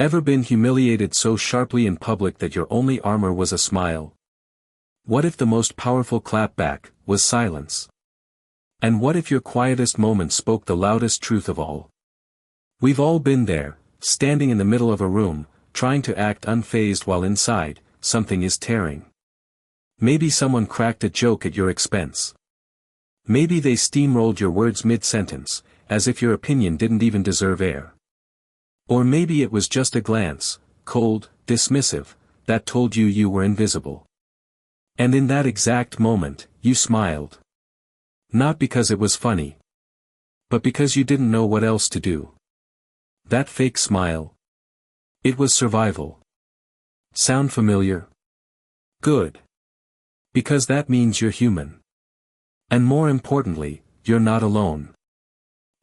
Ever been humiliated so sharply in public that your only armor was a smile? What if the most powerful clapback was silence? And what if your quietest moment spoke the loudest truth of all? We've all been there, standing in the middle of a room, trying to act unfazed while inside, something is tearing. Maybe someone cracked a joke at your expense. Maybe they steamrolled your words mid-sentence, as if your opinion didn't even deserve air. Or maybe it was just a glance, cold, dismissive, that told you you were invisible. And in that exact moment, you smiled. Not because it was funny, but because you didn't know what else to do. That fake smile. It was survival. Sound familiar? Good. Because that means you're human. And more importantly, you're not alone.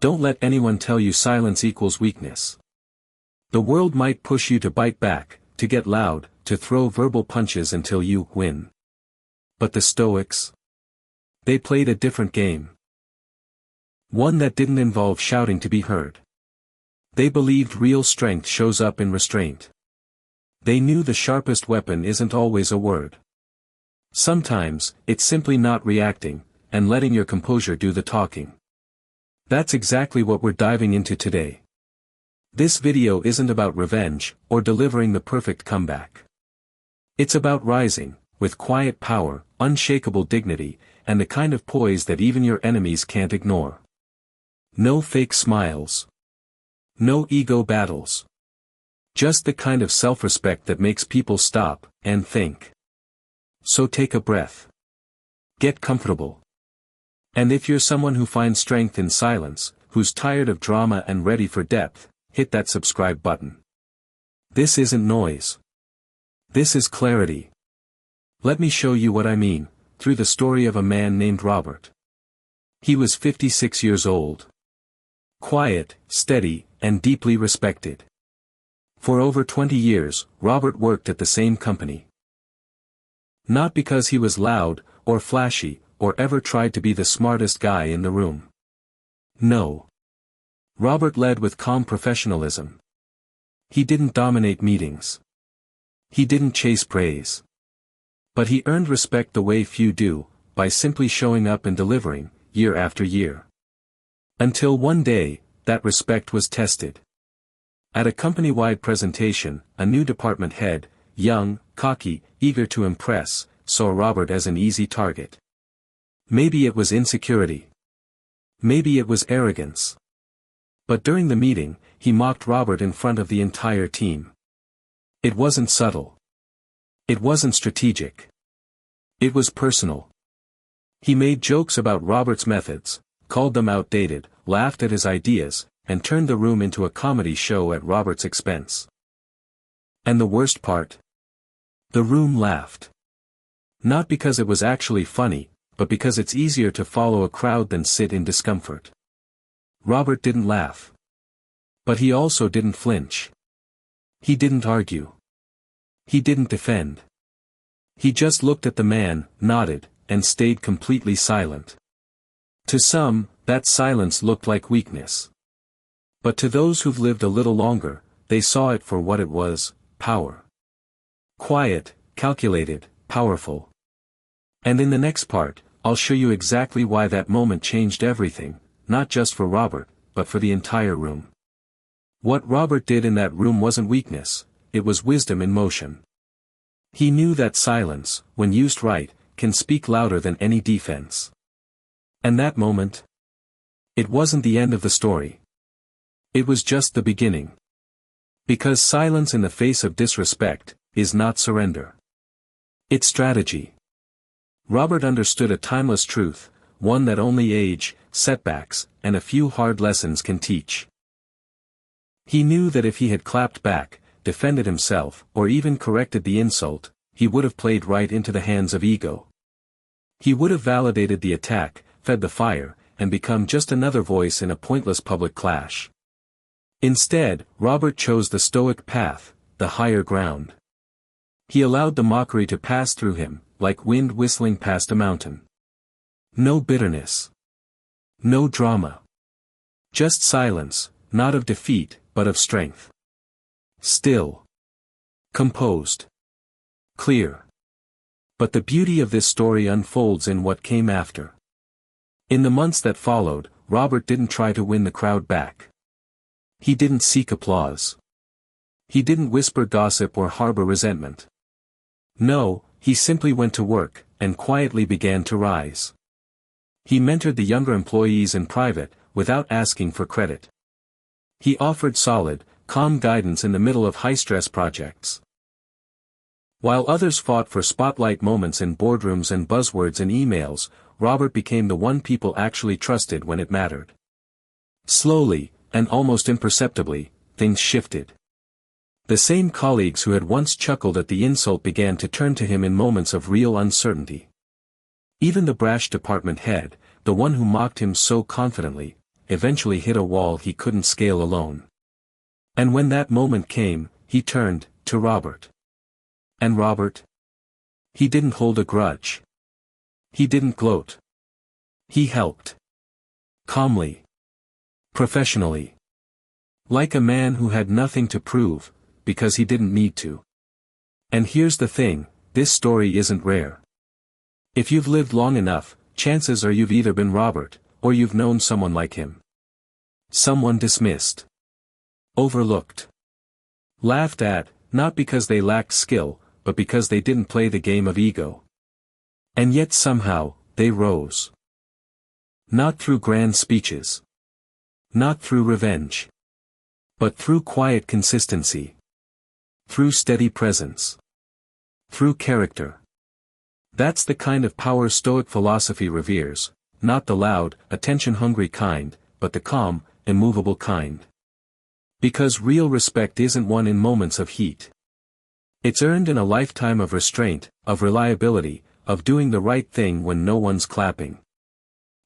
Don't let anyone tell you silence equals weakness. The world might push you to bite back, to get loud, to throw verbal punches until you win. But the Stoics? They played a different game. One that didn't involve shouting to be heard. They believed real strength shows up in restraint. They knew the sharpest weapon isn't always a word. Sometimes, it's simply not reacting, and letting your composure do the talking. That's exactly what we're diving into today. This video isn't about revenge, or delivering the perfect comeback. It's about rising, with quiet power, unshakable dignity, and the kind of poise that even your enemies can't ignore. No fake smiles. No ego battles. Just the kind of self-respect that makes people stop, and think. So take a breath. Get comfortable. And if you're someone who finds strength in silence, who's tired of drama and ready for depth, hit that subscribe button. This isn't noise. This is clarity. Let me show you what I mean, through the story of a man named Robert. He was 56 years old. Quiet, steady, and deeply respected. For over 20 years, Robert worked at the same company. Not because he was loud, or flashy, or ever tried to be the smartest guy in the room. No. Robert led with calm professionalism. He didn't dominate meetings. He didn't chase praise. But he earned respect the way few do, by simply showing up and delivering, year after year. Until one day, that respect was tested. At a company-wide presentation, a new department head, young, cocky, eager to impress, saw Robert as an easy target. Maybe it was insecurity. Maybe it was arrogance. But during the meeting, he mocked Robert in front of the entire team. It wasn't subtle. It wasn't strategic. It was personal. He made jokes about Robert's methods, called them outdated, laughed at his ideas, and turned the room into a comedy show at Robert's expense. And the worst part? The room laughed. Not because it was actually funny, but because it's easier to follow a crowd than sit in discomfort. Robert didn't laugh. But he also didn't flinch. He didn't argue. He didn't defend. He just looked at the man, nodded, and stayed completely silent. To some, that silence looked like weakness. But to those who've lived a little longer, they saw it for what it was, power. Quiet, calculated, powerful. And in the next part, I'll show you exactly why that moment changed everything, not just for Robert, but for the entire room. What Robert did in that room wasn't weakness, it was wisdom in motion. He knew that silence, when used right, can speak louder than any defense. And that moment? It wasn't the end of the story. It was just the beginning. Because silence in the face of disrespect is not surrender. It's strategy. Robert understood a timeless truth, one that only age, setbacks, and a few hard lessons can teach. He knew that if he had clapped back, defended himself, or even corrected the insult, he would have played right into the hands of ego. He would have validated the attack, fed the fire, and become just another voice in a pointless public clash. Instead, Robert chose the Stoic path, the higher ground. He allowed the mockery to pass through him, like wind whistling past a mountain. No bitterness. No drama. Just silence, not of defeat, but of strength. Still. Composed. Clear. But the beauty of this story unfolds in what came after. In the months that followed, Robert didn't try to win the crowd back. He didn't seek applause. He didn't whisper gossip or harbor resentment. No, he simply went to work, and quietly began to rise. He mentored the younger employees in private, without asking for credit. He offered solid, calm guidance in the middle of high-stress projects. While others fought for spotlight moments in boardrooms and buzzwords in emails, Robert became the one people actually trusted when it mattered. Slowly, and almost imperceptibly, things shifted. The same colleagues who had once chuckled at the insult began to turn to him in moments of real uncertainty. Even the brash department head, the one who mocked him so confidently, eventually hit a wall he couldn't scale alone. And when that moment came, he turned to Robert. And Robert? He didn't hold a grudge. He didn't gloat. He helped. Calmly. Professionally. Like a man who had nothing to prove, because he didn't need to. And here's the thing, this story isn't rare. If you've lived long enough, chances are you've either been Robert, or you've known someone like him. Someone dismissed. Overlooked. Laughed at, not because they lacked skill, but because they didn't play the game of ego. And yet somehow, they rose. Not through grand speeches. Not through revenge. But through quiet consistency. Through steady presence. Through character. That's the kind of power Stoic philosophy reveres, not the loud, attention-hungry kind, but the calm, immovable kind. Because real respect isn't won in moments of heat. It's earned in a lifetime of restraint, of reliability, of doing the right thing when no one's clapping.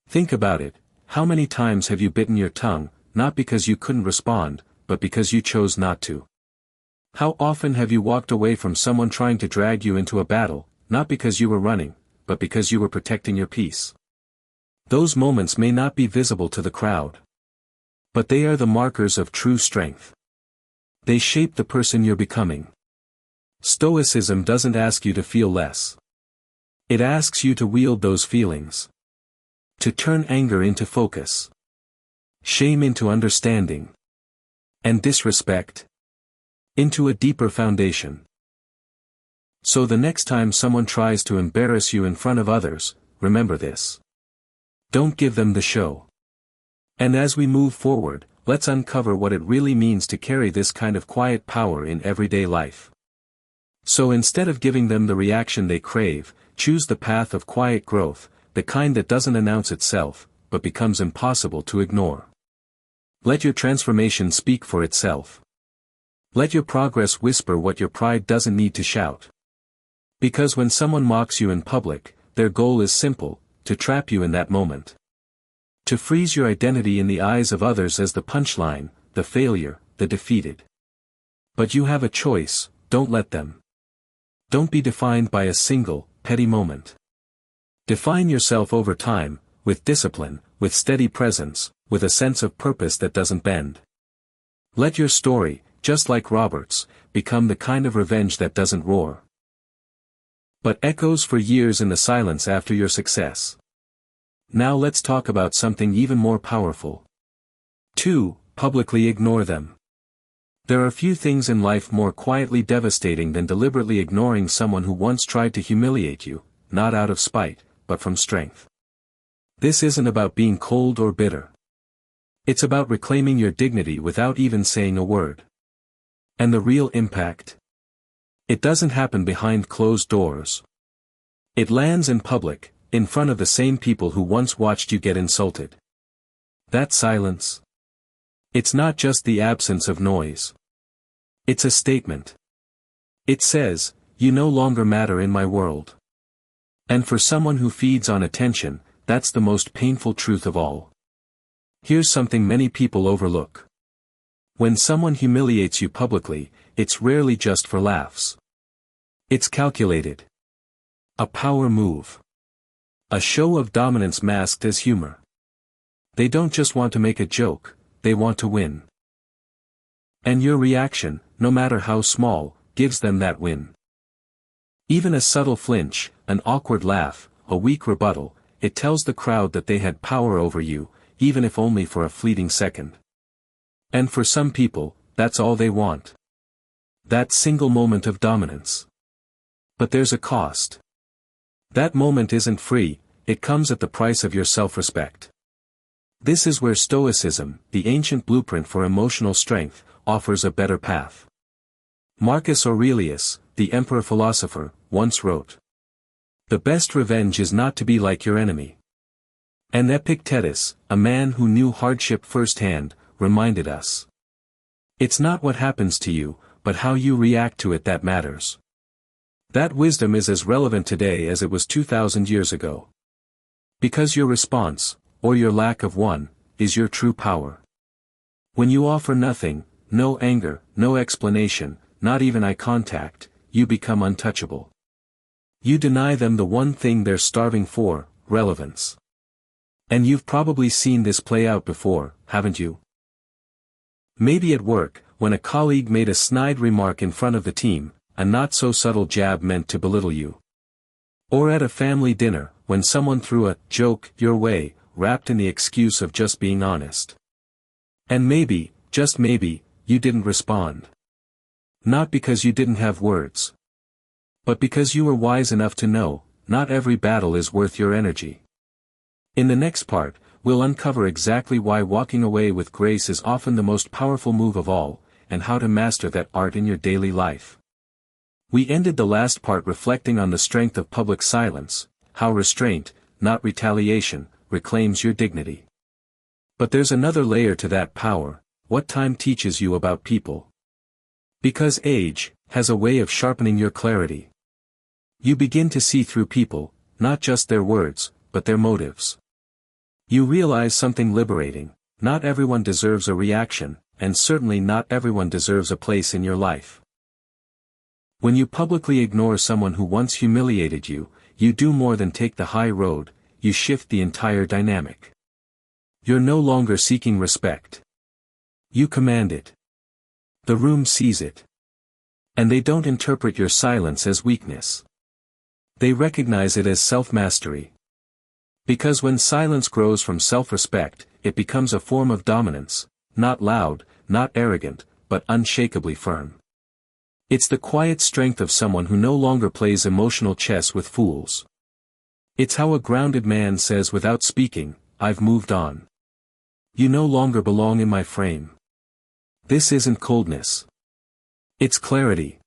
Think about it, how many times have you bitten your tongue, not because you couldn't respond, but because you chose not to? How often have you walked away from someone trying to drag you into a battle, not because you were running, but because you were protecting your peace? Those moments may not be visible to the crowd. But they are the markers of true strength. They shape the person you're becoming. Stoicism doesn't ask you to feel less. It asks you to wield those feelings. To turn anger into focus. Shame into understanding. And disrespect into a deeper foundation. So the next time someone tries to embarrass you in front of others, remember this. Don't give them the show. And as we move forward, let's uncover what it really means to carry this kind of quiet power in everyday life. So instead of giving them the reaction they crave, choose the path of quiet growth, the kind that doesn't announce itself, but becomes impossible to ignore. Let your transformation speak for itself. Let your progress whisper what your pride doesn't need to shout. Because when someone mocks you in public, their goal is simple, to trap you in that moment. To freeze your identity in the eyes of others as the punchline, the failure, the defeated. But you have a choice, don't let them. Don't be defined by a single, petty moment. Define yourself over time, with discipline, with steady presence, with a sense of purpose that doesn't bend. Let your story, just like Robert's, become the kind of revenge that doesn't roar, but echoes for years in the silence after your success. Now let's talk about something even more powerful. 2. Publicly ignore them. There are few things in life more quietly devastating than deliberately ignoring someone who once tried to humiliate you, not out of spite, but from strength. This isn't about being cold or bitter. It's about reclaiming your dignity without even saying a word. And the real impact? It doesn't happen behind closed doors. It lands in public, in front of the same people who once watched you get insulted. That silence. It's not just the absence of noise. It's a statement. It says, you no longer matter in my world. And for someone who feeds on attention, that's the most painful truth of all. Here's something many people overlook. When someone humiliates you publicly, it's rarely just for laughs. It's calculated. A power move. A show of dominance masked as humor. They don't just want to make a joke, they want to win. And your reaction, no matter how small, gives them that win. Even a subtle flinch, an awkward laugh, a weak rebuttal, it tells the crowd that they had power over you, even if only for a fleeting second. And for some people, that's all they want. That single moment of dominance. But there's a cost. That moment isn't free, it comes at the price of your self-respect. This is where Stoicism, the ancient blueprint for emotional strength, offers a better path. Marcus Aurelius, the emperor philosopher, once wrote, "The best revenge is not to be like your enemy." And Epictetus, a man who knew hardship firsthand, reminded us. It's not what happens to you, but how you react to it that matters. That wisdom is as relevant today as it was 2,000 years ago. Because your response, or your lack of one, is your true power. When you offer nothing, no anger, no explanation, not even eye contact, you become untouchable. You deny them the one thing they're starving for, relevance. And you've probably seen this play out before, haven't you? Maybe at work, when a colleague made a snide remark in front of the team, a not-so-subtle jab meant to belittle you. Or at a family dinner, when someone threw a joke your way, wrapped in the excuse of just being honest. And maybe, just maybe, you didn't respond. Not because you didn't have words. But because you were wise enough to know, not every battle is worth your energy. In the next part, we'll uncover exactly why walking away with grace is often the most powerful move of all, and how to master that art in your daily life. We ended the last part reflecting on the strength of public silence, how restraint, not retaliation, reclaims your dignity. But there's another layer to that power, what time teaches you about people. Because age has a way of sharpening your clarity. You begin to see through people, not just their words, but their motives. You realize something liberating, not everyone deserves a reaction, and certainly not everyone deserves a place in your life. When you publicly ignore someone who once humiliated you, you do more than take the high road, you shift the entire dynamic. You're no longer seeking respect. You command it. The room sees it. And they don't interpret your silence as weakness. They recognize it as self-mastery. Because when silence grows from self-respect, it becomes a form of dominance, not loud, not arrogant, but unshakably firm. It's the quiet strength of someone who no longer plays emotional chess with fools. It's how a grounded man says without speaking, "I've moved on. You no longer belong in my frame." This isn't coldness. It's clarity.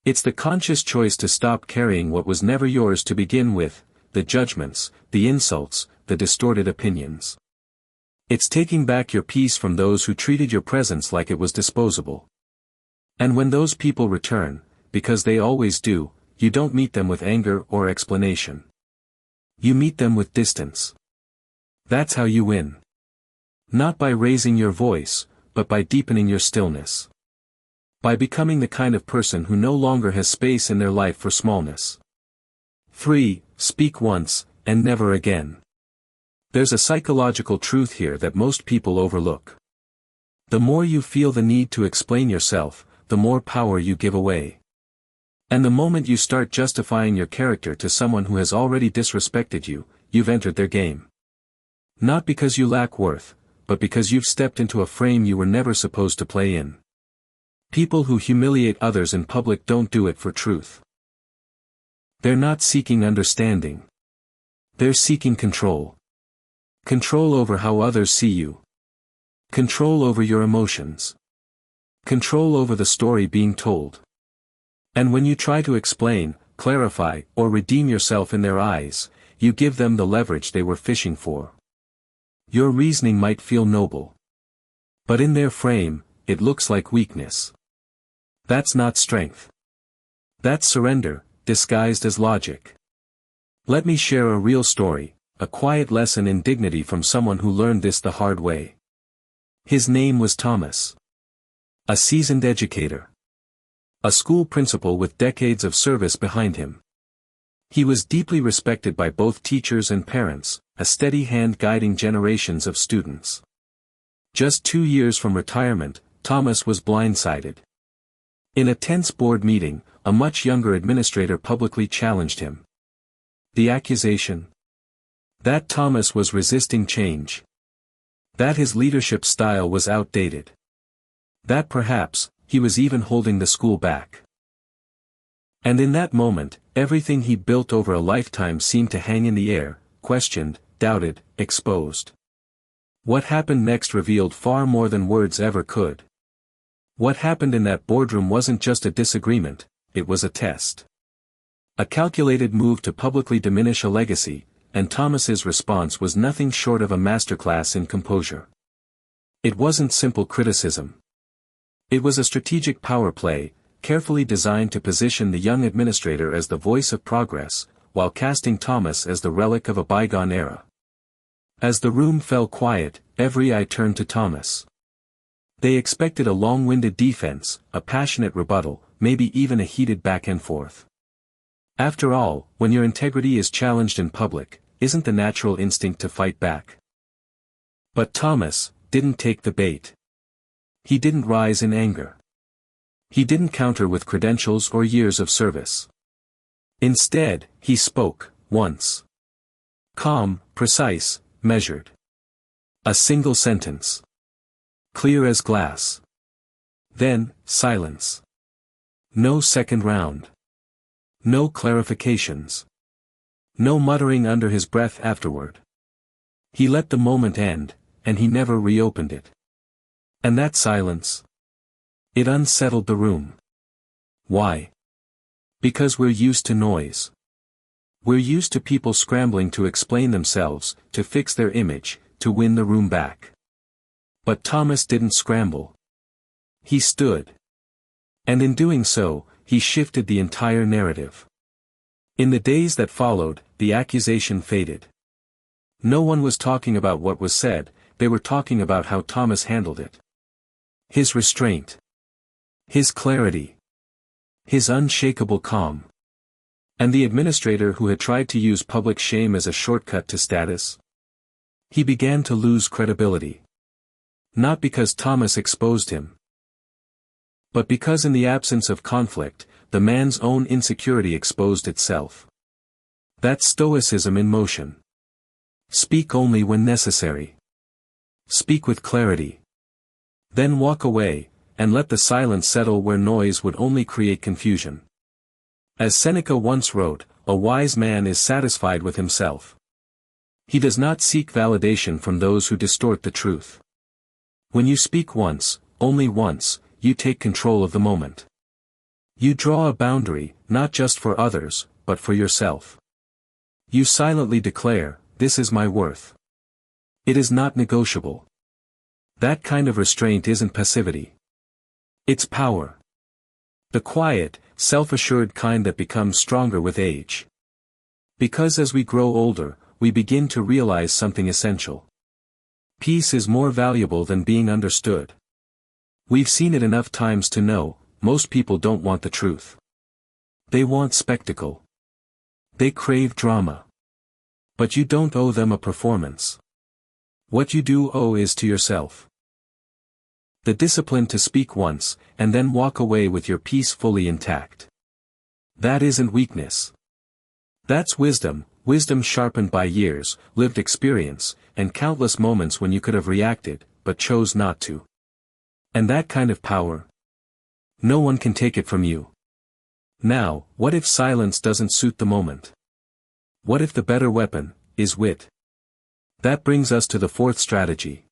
It's the conscious choice to stop carrying what was never yours to begin with, the judgments, the insults, the distorted opinions. It's taking back your peace from those who treated your presence like it was disposable. And when those people return, because they always do, you don't meet them with anger or explanation. You meet them with distance. That's how you win. Not by raising your voice, but by deepening your stillness. By becoming the kind of person who no longer has space in their life for smallness. 3. Speak once, and never again. There's a psychological truth here that most people overlook. The more you feel the need to explain yourself, the more power you give away. And the moment you start justifying your character to someone who has already disrespected you, you've entered their game. Not because you lack worth, but because you've stepped into a frame you were never supposed to play in. People who humiliate others in public don't do it for truth. They're not seeking understanding. They're seeking control. Control over how others see you. Control over your emotions. Control over the story being told. And when you try to explain, clarify, or redeem yourself in their eyes, you give them the leverage they were fishing for. Your reasoning might feel noble. But in their frame, it looks like weakness. That's not strength. That's surrender, disguised as logic. Let me share a real story, a quiet lesson in dignity from someone who learned this the hard way. His name was Thomas. A seasoned educator. A school principal with decades of service behind him. He was deeply respected by both teachers and parents, a steady hand guiding generations of students. Just 2 years from retirement, Thomas was blindsided. In a tense board meeting, a much younger administrator publicly challenged him. The accusation? That Thomas was resisting change. That his leadership style was outdated. That perhaps, he was even holding the school back. And in that moment, everything he built over a lifetime seemed to hang in the air, questioned, doubted, exposed. What happened next revealed far more than words ever could. What happened in that boardroom wasn't just a disagreement, it was a test. A calculated move to publicly diminish a legacy, and Thomas's response was nothing short of a masterclass in composure. It wasn't simple criticism. It was a strategic power play, carefully designed to position the young administrator as the voice of progress, while casting Thomas as the relic of a bygone era. As the room fell quiet, every eye turned to Thomas. They expected a long-winded defense, a passionate rebuttal, maybe even a heated back-and-forth. After all, when your integrity is challenged in public, isn't the natural instinct to fight back? But Thomas didn't take the bait. He didn't rise in anger. He didn't counter with credentials or years of service. Instead, he spoke, once. Calm, precise, measured. A single sentence. Clear as glass. Then, silence. No second round. No clarifications. No muttering under his breath afterward. He let the moment end, and he never reopened it. And that silence? It unsettled the room. Why? Because we're used to noise. We're used to people scrambling to explain themselves, to fix their image, to win the room back. But Thomas didn't scramble. He stood. And in doing so, he shifted the entire narrative. In the days that followed, the accusation faded. No one was talking about what was said, they were talking about how Thomas handled it. His restraint. His clarity. His unshakable calm. And the administrator who had tried to use public shame as a shortcut to status? He began to lose credibility. Not because Thomas exposed him, but because in the absence of conflict, the man's own insecurity exposed itself. That's Stoicism in motion. Speak only when necessary. Speak with clarity. Then walk away, and let the silence settle where noise would only create confusion. As Seneca once wrote, a wise man is satisfied with himself. He does not seek validation from those who distort the truth. When you speak once, only once, you take control of the moment. You draw a boundary, not just for others, but for yourself. You silently declare, this is my worth. It is not negotiable. That kind of restraint isn't passivity. It's power. The quiet, self-assured kind that becomes stronger with age. Because as we grow older, we begin to realize something essential. Peace is more valuable than being understood. We've seen it enough times to know, most people don't want the truth. They want spectacle. They crave drama. But you don't owe them a performance. What you do owe is to yourself. The discipline to speak once, and then walk away with your peace fully intact. That isn't weakness. That's wisdom, wisdom sharpened by years, lived experience, and countless moments when you could have reacted, but chose not to. And that kind of power? No one can take it from you. Now, what if silence doesn't suit the moment? What if the better weapon is wit? That brings us to the fourth strategy.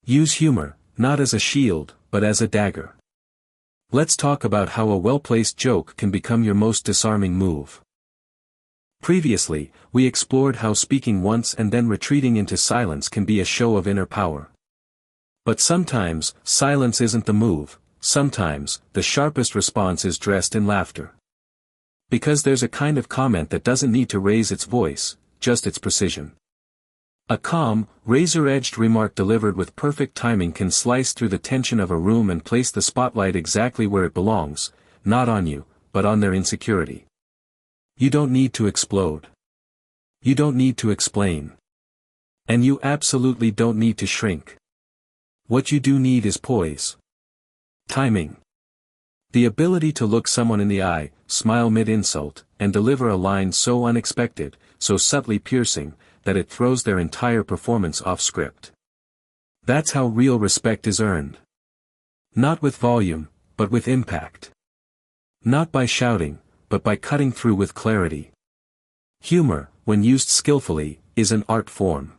Use humor, not as a shield, but as a dagger. Let's talk about how a well-placed joke can become your most disarming move. Previously, we explored how speaking once and then retreating into silence can be a show of inner power. But sometimes, silence isn't the move, sometimes, the sharpest response is dressed in laughter. Because there's a kind of comment that doesn't need to raise its voice, just its precision. A calm, razor-edged remark delivered with perfect timing can slice through the tension of a room and place the spotlight exactly where it belongs, not on you, but on their insecurity. You don't need to explode. You don't need to explain. And you absolutely don't need to shrink. What you do need is poise. Timing. The ability to look someone in the eye, smile mid-insult, and deliver a line so unexpected, so subtly piercing, that it throws their entire performance off script. That's how real respect is earned. Not with volume, but with impact. Not by shouting, but by cutting through with clarity. Humor, when used skillfully, is an art form.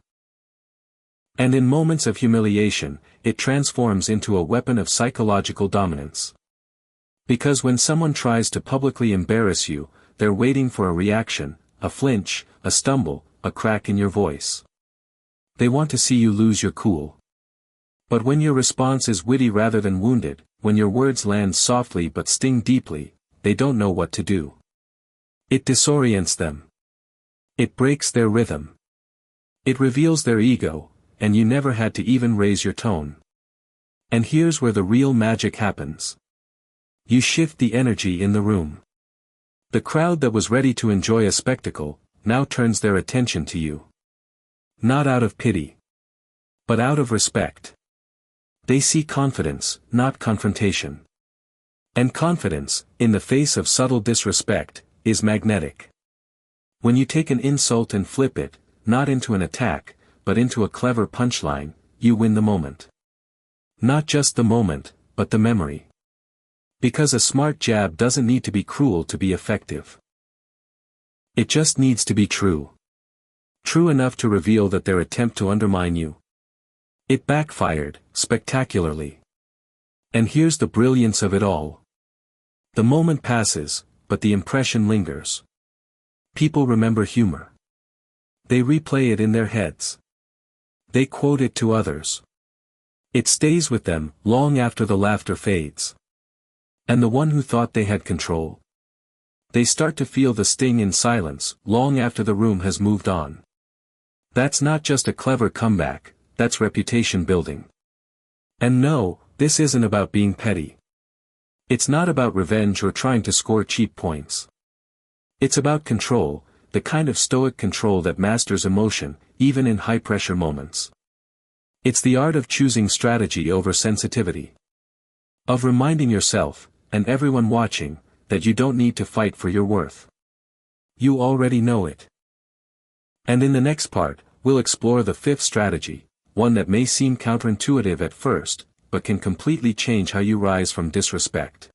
And in moments of humiliation, it transforms into a weapon of psychological dominance. Because when someone tries to publicly embarrass you, they're waiting for a reaction, a flinch, a stumble, a crack in your voice. They want to see you lose your cool. But when your response is witty rather than wounded, when your words land softly but sting deeply, they don't know what to do. It disorients them. It breaks their rhythm. It reveals their ego, and you never had to even raise your tone. And here's where the real magic happens. You shift the energy in the room. The crowd that was ready to enjoy a spectacle, now turns their attention to you. Not out of pity, but out of respect. They see confidence, not confrontation. And confidence, in the face of subtle disrespect, is magnetic. When you take an insult and flip it, not into an attack, but into a clever punchline, you win the moment. Not just the moment, but the memory. Because a smart jab doesn't need to be cruel to be effective. It just needs to be true. True enough to reveal that their attempt to undermine you. It backfired, spectacularly. And here's the brilliance of it all. The moment passes, but the impression lingers. People remember humor. They replay it in their heads. They quote it to others. It stays with them, long after the laughter fades. And the one who thought they had control? They start to feel the sting in silence, long after the room has moved on. That's not just a clever comeback, that's reputation building. And no, this isn't about being petty. It's not about revenge or trying to score cheap points. It's about control, the kind of stoic control that masters emotion, even in high-pressure moments. It's the art of choosing strategy over sensitivity. Of reminding yourself, and everyone watching, that you don't need to fight for your worth. You already know it. And in the next part, we'll explore the fifth strategy, one that may seem counterintuitive at first, but can completely change how you rise from disrespect.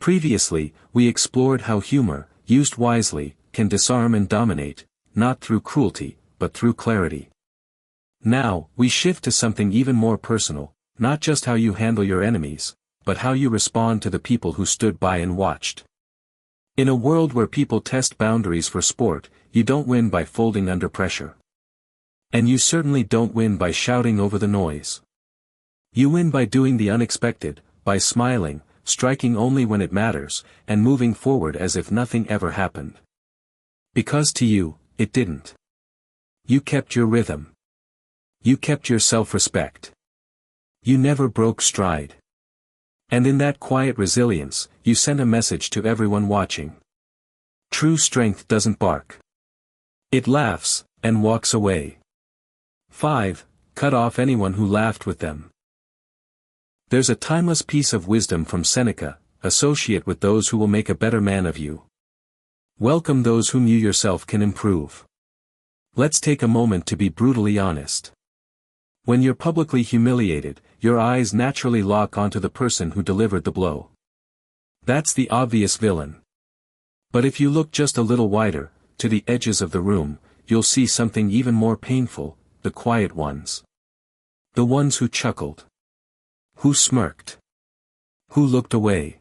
Previously, we explored how humor, used wisely, can disarm and dominate, not through cruelty, but through clarity. Now, we shift to something even more personal, not just how you handle your enemies, but how you respond to the people who stood by and watched. In a world where people test boundaries for sport, you don't win by folding under pressure. And you certainly don't win by shouting over the noise. You win by doing the unexpected, by smiling, striking only when it matters, and moving forward as if nothing ever happened. Because to you, it didn't. You kept your rhythm. You kept your self-respect. You never broke stride. And in that quiet resilience, you sent a message to everyone watching. True strength doesn't bark. It laughs, and walks away. 5. Cut off anyone who laughed with them. There's a timeless piece of wisdom from Seneca: associate with those who will make a better man of you. Welcome those whom you yourself can improve. Let's take a moment to be brutally honest. When you're publicly humiliated, your eyes naturally lock onto the person who delivered the blow. That's the obvious villain. But if you look just a little wider, to the edges of the room, you'll see something even more painful: the quiet ones. The ones who chuckled. Who smirked. Who looked away.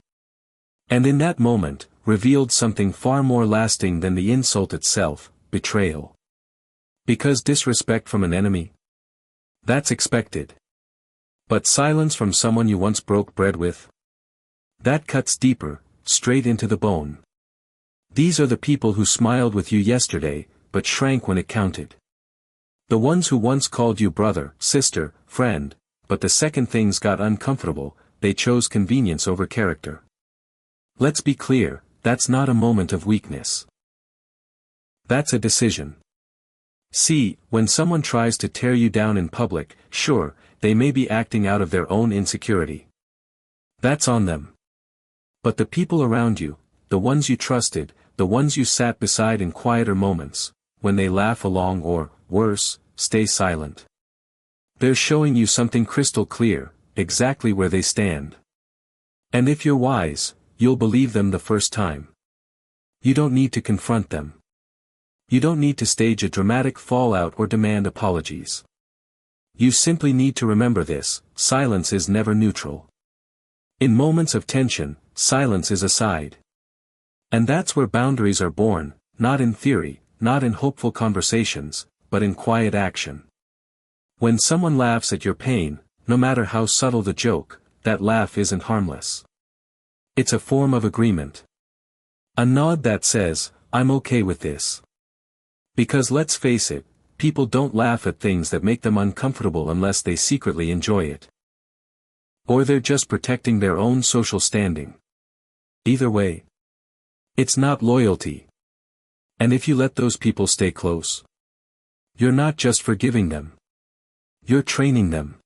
And in that moment, revealed something far more lasting than the insult itself: betrayal. Because disrespect from an enemy? That's expected. But silence from someone you once broke bread with? That cuts deeper, straight into the bone. These are the people who smiled with you yesterday, but shrank when it counted. The ones who once called you brother, sister, friend, but the second things got uncomfortable, they chose convenience over character. Let's be clear, that's not a moment of weakness. That's a decision. See, when someone tries to tear you down in public, sure, they may be acting out of their own insecurity. That's on them. But the people around you, the ones you trusted, the ones you sat beside in quieter moments, when they laugh along or, worse, stay silent. They're showing you something crystal clear, exactly where they stand. And if you're wise, you'll believe them the first time. You don't need to confront them. You don't need to stage a dramatic fallout or demand apologies. You simply need to remember this: silence is never neutral. In moments of tension, silence is a side. And that's where boundaries are born, not in theory, not in hopeful conversations, but in quiet action. When someone laughs at your pain, no matter how subtle the joke, that laugh isn't harmless. It's a form of agreement. A nod that says, "I'm okay with this." Because let's face it, people don't laugh at things that make them uncomfortable unless they secretly enjoy it. Or they're just protecting their own social standing. Either way, it's not loyalty. And if you let those people stay close, you're not just forgiving them. You're training them.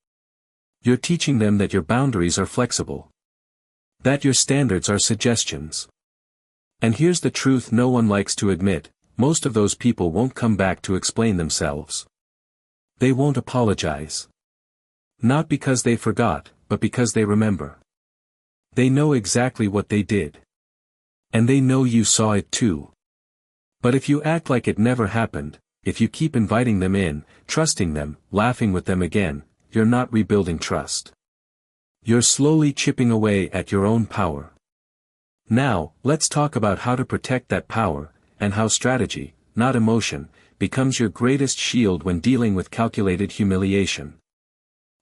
You're teaching them that your boundaries are flexible. That your standards are suggestions. And here's the truth no one likes to admit: most of those people won't come back to explain themselves. They won't apologize. Not because they forgot, but because they remember. They know exactly what they did. And they know you saw it too. But if you act like it never happened, if you keep inviting them in, trusting them, laughing with them again, you're not rebuilding trust. You're slowly chipping away at your own power. Now, let's talk about how to protect that power, and how strategy, not emotion, becomes your greatest shield when dealing with calculated humiliation.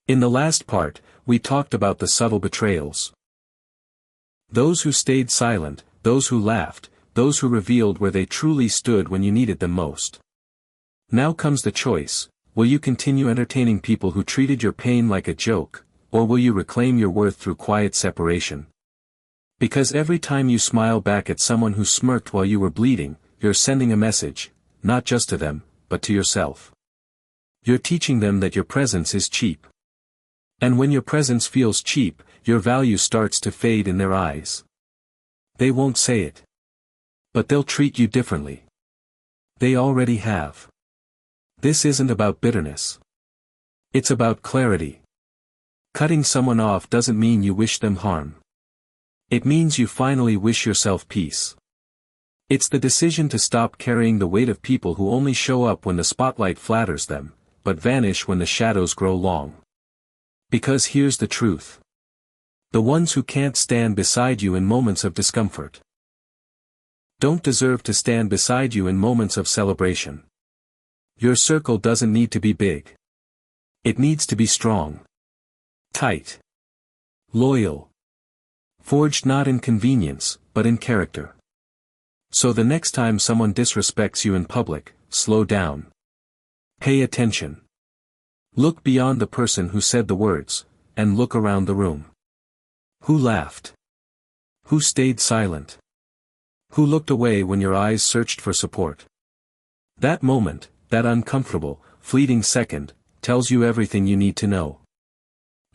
In the last part, we talked about the subtle betrayals. Those who stayed silent, those who laughed, those who revealed where they truly stood when you needed them most. Now comes the choice: will you continue entertaining people who treated your pain like a joke, or will you reclaim your worth through quiet separation? Because every time you smile back at someone who smirked while you were bleeding, you're sending a message, not just to them, but to yourself. You're teaching them that your presence is cheap. And when your presence feels cheap, your value starts to fade in their eyes. They won't say it. But they'll treat you differently. They already have. This isn't about bitterness. It's about clarity. Cutting someone off doesn't mean you wish them harm. It means you finally wish yourself peace. It's the decision to stop carrying the weight of people who only show up when the spotlight flatters them, but vanish when the shadows grow long. Because here's the truth. The ones who can't stand beside you in moments of discomfort don't deserve to stand beside you in moments of celebration. Your circle doesn't need to be big. It needs to be strong. Tight. Loyal. Forged not in convenience, but in character. So the next time someone disrespects you in public, slow down. Pay attention. Look beyond the person who said the words, and look around the room. Who laughed? Who stayed silent? Who looked away when your eyes searched for support? That moment, that uncomfortable, fleeting second, tells you everything you need to know.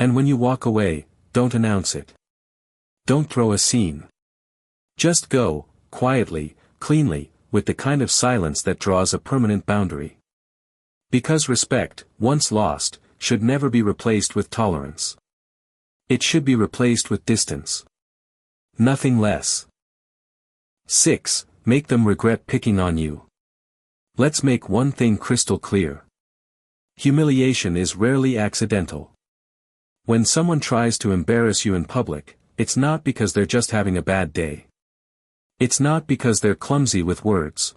And when you walk away, don't announce it. Don't throw a scene. Just go, quietly, cleanly, with the kind of silence that draws a permanent boundary. Because respect, once lost, should never be replaced with tolerance. It should be replaced with distance. Nothing less. 6. Make them regret picking on you. Let's make one thing crystal clear. Humiliation is rarely accidental. When someone tries to embarrass you in public, it's not because they're just having a bad day. It's not because they're clumsy with words.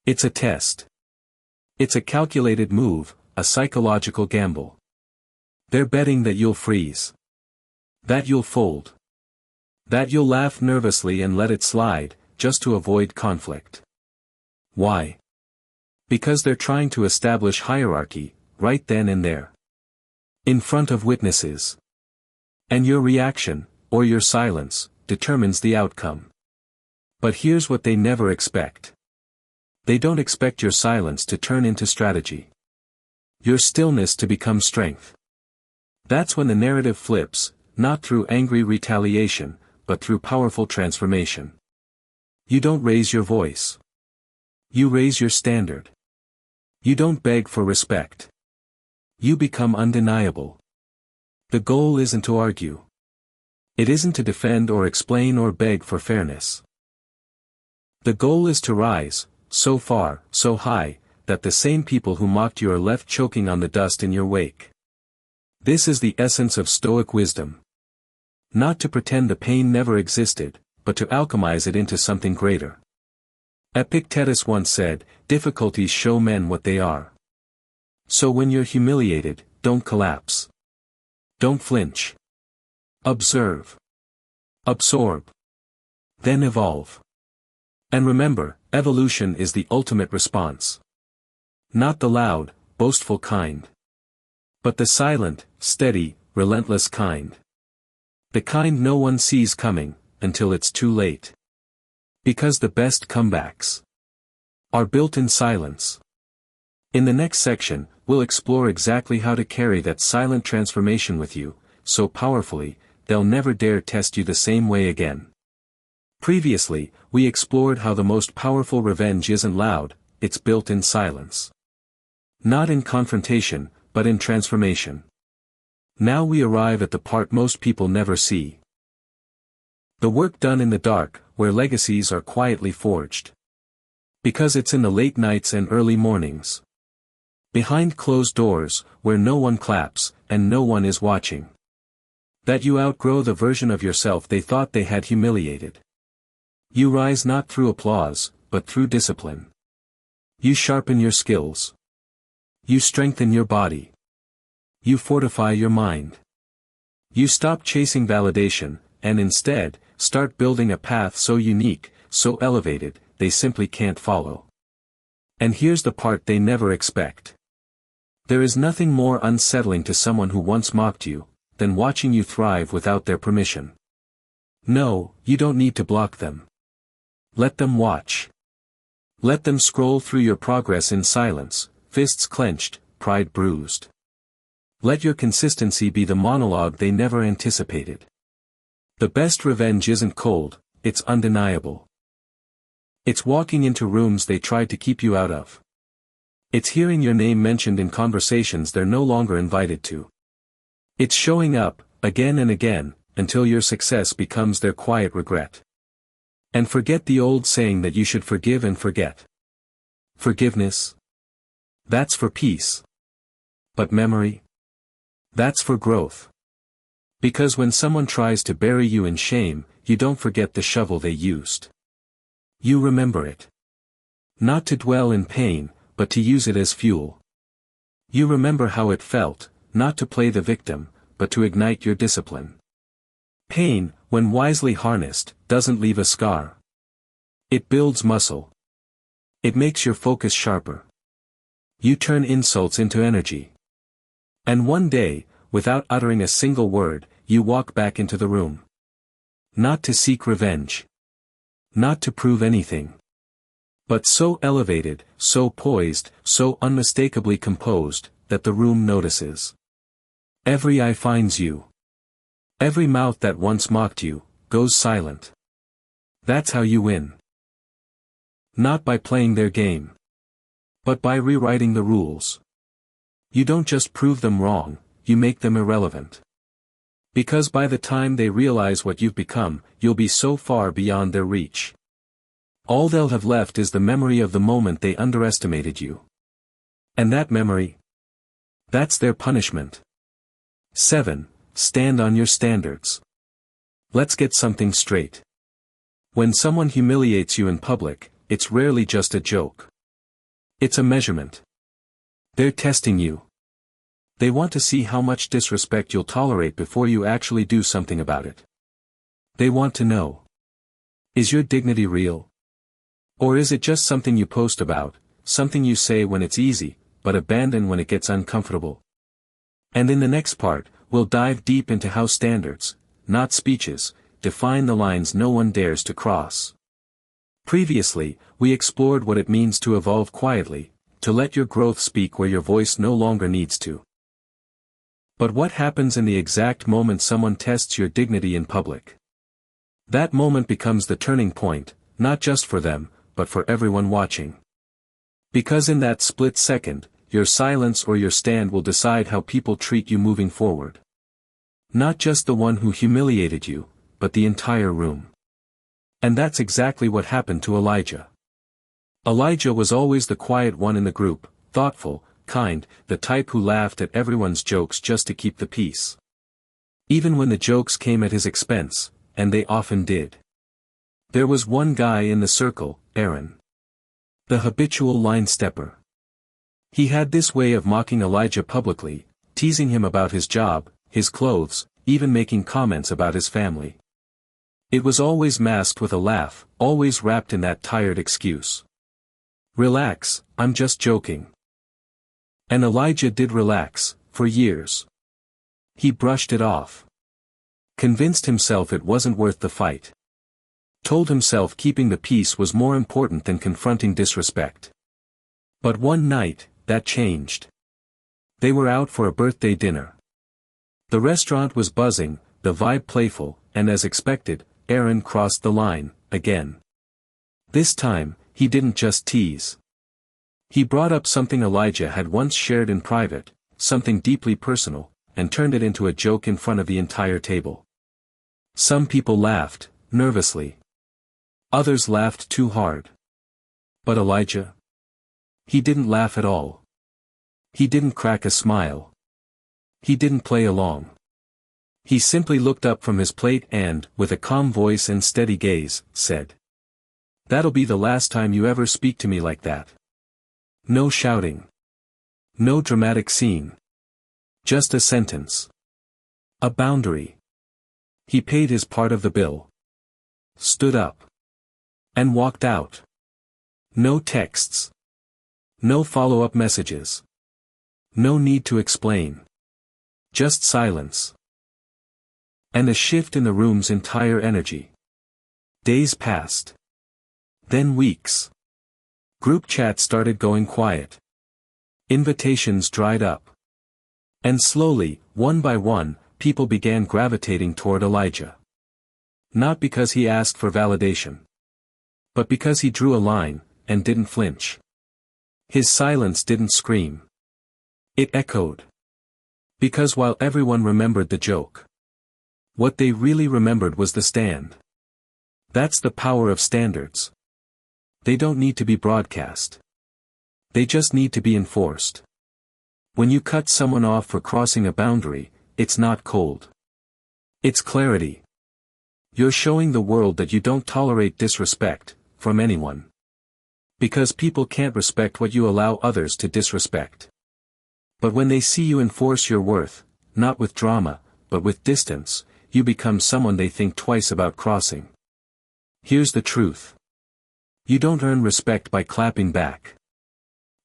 It's a test. It's a calculated move, a psychological gamble. They're betting that you'll freeze. That you'll fold. That you'll laugh nervously and let it slide, just to avoid conflict. Why? Because they're trying to establish hierarchy, right then and there. In front of witnesses. And your reaction, or your silence, determines the outcome. But here's what they never expect. They don't expect your silence to turn into strategy. Your stillness to become strength. That's when the narrative flips, not through angry retaliation, but through powerful transformation. You don't raise your voice. You raise your standard. You don't beg for respect. You become undeniable. The goal isn't to argue. It isn't to defend or explain or beg for fairness. The goal is to rise, so far, so high, that the same people who mocked you are left choking on the dust in your wake. This is the essence of Stoic wisdom. Not to pretend the pain never existed, but to alchemize it into something greater. Epictetus once said, "Difficulties show men what they are." So when you're humiliated, don't collapse. Don't flinch. Observe. Absorb. Then evolve. And remember, evolution is the ultimate response. Not the loud, boastful kind. But the silent, steady, relentless kind. The kind no one sees coming, until it's too late. Because the best comebacks are built in silence. In the next section, we'll explore exactly how to carry that silent transformation with you, so powerfully, they'll never dare test you the same way again. Previously, we explored how the most powerful revenge isn't loud, it's built in silence. Not in confrontation, but in transformation. Now we arrive at the part most people never see. The work done in the dark, where legacies are quietly forged. Because it's in the late nights and early mornings. Behind closed doors, where no one claps, and no one is watching. That you outgrow the version of yourself they thought they had humiliated. You rise not through applause, but through discipline. You sharpen your skills. You strengthen your body. You fortify your mind. You stop chasing validation, and instead, start building a path so unique, so elevated, they simply can't follow. And here's the part they never expect. There is nothing more unsettling to someone who once mocked you, than watching you thrive without their permission. No, you don't need to block them. Let them watch. Let them scroll through your progress in silence, fists clenched, pride bruised. Let your consistency be the monologue they never anticipated. The best revenge isn't cold, it's undeniable. It's walking into rooms they tried to keep you out of. It's hearing your name mentioned in conversations they're no longer invited to. It's showing up, again and again, until your success becomes their quiet regret. And forget the old saying that you should forgive and forget. Forgiveness? That's for peace. But memory? That's for growth. Because when someone tries to bury you in shame, you don't forget the shovel they used. You remember it. Not to dwell in pain, but to use it as fuel. You remember how it felt, not to play the victim, but to ignite your discipline. Pain, when wisely harnessed, doesn't leave a scar. It builds muscle. It makes your focus sharper. You turn insults into energy. And one day, without uttering a single word, you walk back into the room. Not to seek revenge. Not to prove anything. But so elevated, so poised, so unmistakably composed, that the room notices. Every eye finds you. Every mouth that once mocked you, goes silent. That's how you win. Not by playing their game. But by rewriting the rules. You don't just prove them wrong, you make them irrelevant. Because by the time they realize what you've become, you'll be so far beyond their reach. All they'll have left is the memory of the moment they underestimated you. And that memory? That's their punishment. 7. Stand on your standards. Let's get something straight. When someone humiliates you in public, it's rarely just a joke. It's a measurement. They're testing you. They want to see how much disrespect you'll tolerate before you actually do something about it. They want to know. Is your dignity real? Or is it just something you post about, something you say when it's easy, but abandon when it gets uncomfortable? And in the next part, we'll dive deep into how standards, not speeches, define the lines no one dares to cross. Previously, we explored what it means to evolve quietly, to let your growth speak where your voice no longer needs to. But what happens in the exact moment someone tests your dignity in public? That moment becomes the turning point, not just for them, but for everyone watching. Because in that split second, your silence or your stand will decide how people treat you moving forward. Not just the one who humiliated you, but the entire room. And that's exactly what happened to Elijah. Elijah was always the quiet one in the group, thoughtful, kind, the type who laughed at everyone's jokes just to keep the peace. Even when the jokes came at his expense, and they often did. There was one guy in the circle, Aaron. The habitual line stepper. He had this way of mocking Elijah publicly, teasing him about his job, his clothes, even making comments about his family. It was always masked with a laugh, always wrapped in that tired excuse. Relax, I'm just joking. And Elijah did relax, for years. He brushed it off. Convinced himself it wasn't worth the fight. Told himself keeping the peace was more important than confronting disrespect. But one night, that changed. They were out for a birthday dinner. The restaurant was buzzing, the vibe playful, and as expected, Aaron crossed the line, again. This time, he didn't just tease. He brought up something Elijah had once shared in private, something deeply personal, and turned it into a joke in front of the entire table. Some people laughed, nervously. Others laughed too hard. But Elijah? He didn't laugh at all. He didn't crack a smile. He didn't play along. He simply looked up from his plate and, with a calm voice and steady gaze, said, "That'll be the last time you ever speak to me like that." No shouting. No dramatic scene. Just a sentence. A boundary. He paid his part of the bill. Stood up. And walked out. No texts. No follow-up messages. No need to explain. Just silence. And a shift in the room's entire energy. Days passed. Then weeks. Group chat started going quiet. Invitations dried up. And slowly, one by one, people began gravitating toward Elijah. Not because he asked for validation. But because he drew a line, and didn't flinch. His silence didn't scream. It echoed. Because while everyone remembered the joke, what they really remembered was the stand. That's the power of standards. They don't need to be broadcast. They just need to be enforced. When you cut someone off for crossing a boundary, it's not cold. It's clarity. You're showing the world that you don't tolerate disrespect, from anyone. Because people can't respect what you allow others to disrespect. But when they see you enforce your worth, not with drama, but with distance, you become someone they think twice about crossing. Here's the truth. You don't earn respect by clapping back.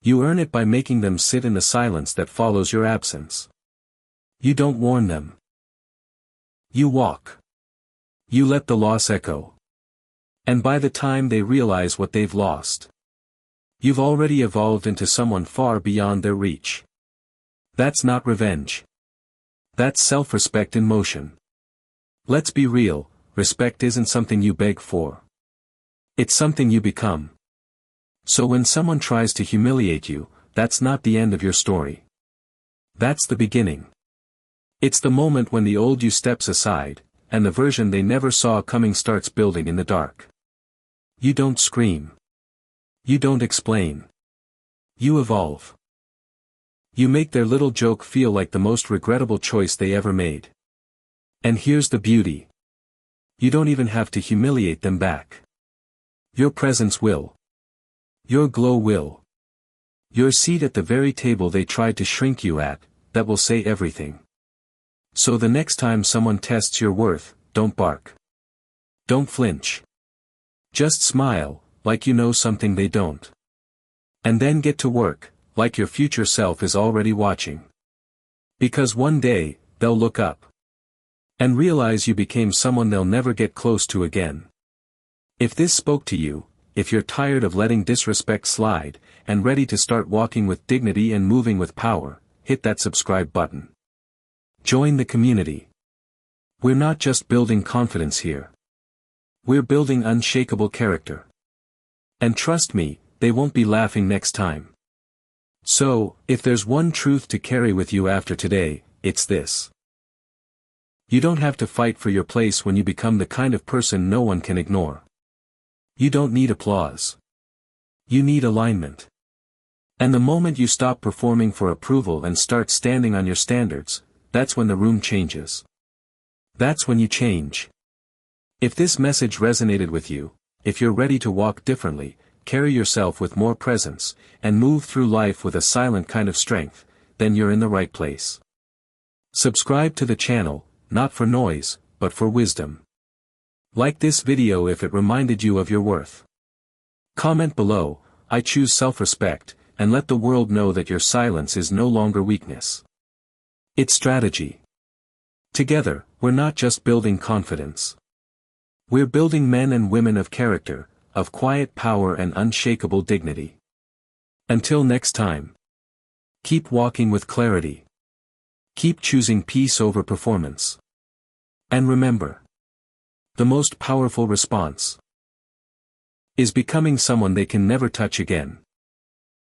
You earn it by making them sit in the silence that follows your absence. You don't warn them. You walk. You let the loss echo. And by the time they realize what they've lost, you've already evolved into someone far beyond their reach. That's not revenge. That's self-respect in motion. Let's be real, respect isn't something you beg for. It's something you become. So when someone tries to humiliate you, that's not the end of your story. That's the beginning. It's the moment when the old you steps aside, and the version they never saw coming starts building in the dark. You don't scream. You don't explain. You evolve. You make their little joke feel like the most regrettable choice they ever made. And here's the beauty. You don't even have to humiliate them back. Your presence will. Your glow will. Your seat at the very table they tried to shrink you at, that will say everything. So the next time someone tests your worth, don't bark. Don't flinch. Just smile, like you know something they don't. And then get to work, like your future self is already watching. Because one day, they'll look up. And realize you became someone they'll never get close to again. If this spoke to you, if you're tired of letting disrespect slide, and ready to start walking with dignity and moving with power, hit that subscribe button. Join the community. We're not just building confidence here. We're building unshakable character. And trust me, they won't be laughing next time. So, if there's one truth to carry with you after today, it's this. You don't have to fight for your place when you become the kind of person no one can ignore. You don't need applause. You need alignment. And the moment you stop performing for approval and start standing on your standards, that's when the room changes. That's when you change. If this message resonated with you, if you're ready to walk differently, carry yourself with more presence, and move through life with a silent kind of strength, then you're in the right place. Subscribe to the channel, not for noise, but for wisdom. Like this video if it reminded you of your worth. Comment below, I choose self-respect, and let the world know that your silence is no longer weakness. It's strategy. Together, we're not just building confidence. We're building men and women of character, of quiet power and unshakable dignity. Until next time. Keep walking with clarity. Keep choosing peace over performance. And remember, the most powerful response is becoming someone they can never touch again.